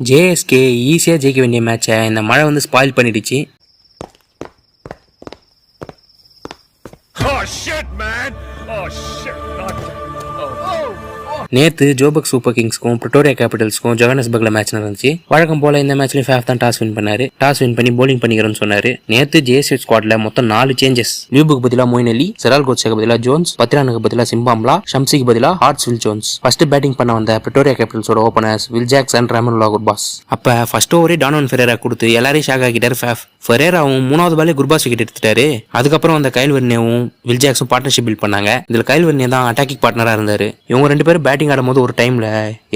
JSK ஈஸியாக ஜெயிக்க வேண்டிய மேட்சை இந்த மழை வந்து ஸ்பாயில் பண்ணிடுச்சு. நேற்று ஜோபக் சூப்பர் கிங்ஸ்க்கும் பிரிட்டோரியா கேபிட்டல்ஸ்க்கும் ஜோஹானஸ்பர்க்ல மேட்ச் நடந்துச்சு. வழக்கம் போல இந்த மேட்ச்லயும் ஃபேஃப் தான் டாஸ் வின் பண்ணாரு. டாஸ் வின் பண்ணி போலிங் பண்ணிக்கிறேன்னு சொன்னாரு. நேற்று ஜேஎஸ்கே ஸ்குவாட்ல மொத்தம் 4 சேஞ்சஸ். நியூபுக்கு பதிலா மொயின் அலி, செரால் கோட்ஸுக்கு பதிலா ஜோன்ஸ், பத்ரானுக்கு பதிலா சிம்பாம்லா, ஷம்சிக்கு பதிலா ஹார்ட்ஸ்வில் ஜோன்ஸ். ஃபர்ஸ்ட் பேட்டிங் பண்ண வந்த பிரிட்டோரியா கேபிட்டல்ஸோட openers Will Jacks and Rahmanullah Gurbaz. அப்ப ஃபர்ஸ்ட் ஓவரே டானோன் ஃபெரேரா கொடுத்து எல்லாரையும் ஷாக் ஆக்கிட்டாரு ஃபேஃப். ஃபெரேராவும் 3வது பாலே குர்பாஸ் விக்கெட் எடுத்துட்டாரு. அதுக்கப்புறம் அந்த கைல் வெர்னேவும் வில் ஜாக்ஸும் பார்ட்னர்ஷிப் பில்ட் பண்ணாங்க. இதுல கைல் வெர்னே தான் அட்டாக்கிங் பார்ட்னரா இருந்தாரு. இவங்க 2 பேரும் பேட்டிங் ஆடும்போது ஒரு டைம்ல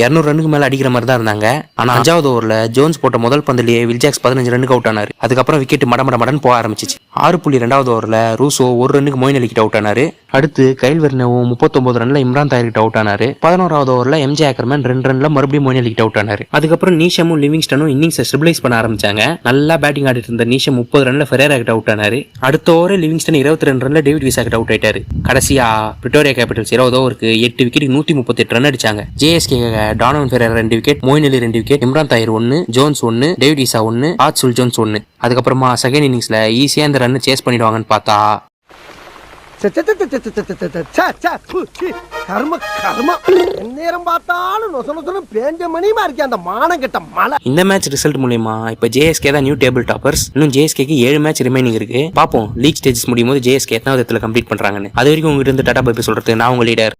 200 ரன்னுக்கு மேல அடிக்கிற மாதிரி தான் இருந்தாங்க. ஆனா 5வது ஓவர்ல ஜோன்ஸ் போட்ட முதல் பந்திலேயே வில் ஜாக்ஸ் 15 ரன்னுக்கு அவுட் ஆனாரு. அதுக்கப்புறம் விக்கெட் மடமடன் போக ஆரம்பிச்சிச்சு. 6.2வது ஓவர்ல ரூசோ 1 ரன்னுக்கு மொயின் அலி கிட்ட அவுட் ஆனாரு. அடுத்து கைல் வெர்னேவும் 39 ரன்ல இம்ரான் தாயிர் கிட்ட அவுட் ஆனாரு. 11வது ஓவர்ல எம்ஜே ஆக்கர்மேன் 2 ரன்ல மறுபடியும் மொயின் அலி கிட்ட அவுட் ஆனாரு. அதுக்கப்புறம் நீஷமும் லிவிங்ஸ்டனும் இன்னிங்ஸ் ஸ்டெபிலைஸ் பண்ண ஆரம்பிச்சாங்க. நல்லா பேட்டிங் ஆடிட்டு இருந்த நீஷம் 30 ரன்ல ஃபெரேரா கிட்ட அவுட் ஆனாரு. அடுத்த ஓவர் லிவிங்ஸ்டன் 22 ரன்ல டேவிட் விசா கிட்ட அவுட் ஆயிட்டாரு. கடைசியா பிரிட்டோரியா கேபிட்டல்ஸ் 20 ஓவருக்கு 8 விக்கெட் 138 ரன் அடிச்சாங்க. ஜேஎஸ்கே டானோன் ஃபெரேரா 2 விக்கெட், மொயின் அலி 2 wicket, Imran Tahir 1, Jones 1, David visa 1, ஹார்ட்ஸ்வில் Jones 1. அதுக்கப்புறமா செகண்ட் இன்னிங்ஸ்ல ஈஸியா இந்த ரன் சேஸ் பண்ணிடுவாங்கன்னு பார்த்தா இந்த மேட்ச் ரிசல்ட் மூலமா இப்ப ஜேஎஸ்கே தான் நியூ டேபிள் டாப்பர்ஸ். இன்னும் ஜேஎஸ்கேக்கு 7 மேட்ச் ரிமைனிங் இருக்கு. பாப்போம் லீக் ஸ்டேஜஸ் முடியும் போது ஜேஎஸ்கே எத்தனாவது இடத்துல கம்ப்ளீட் பண்றாங்கன்னு. அது வரைக்கும் உங்ககிட்ட இருந்து டாடா பை பை சொல்றது நான் உங்க லீடர்.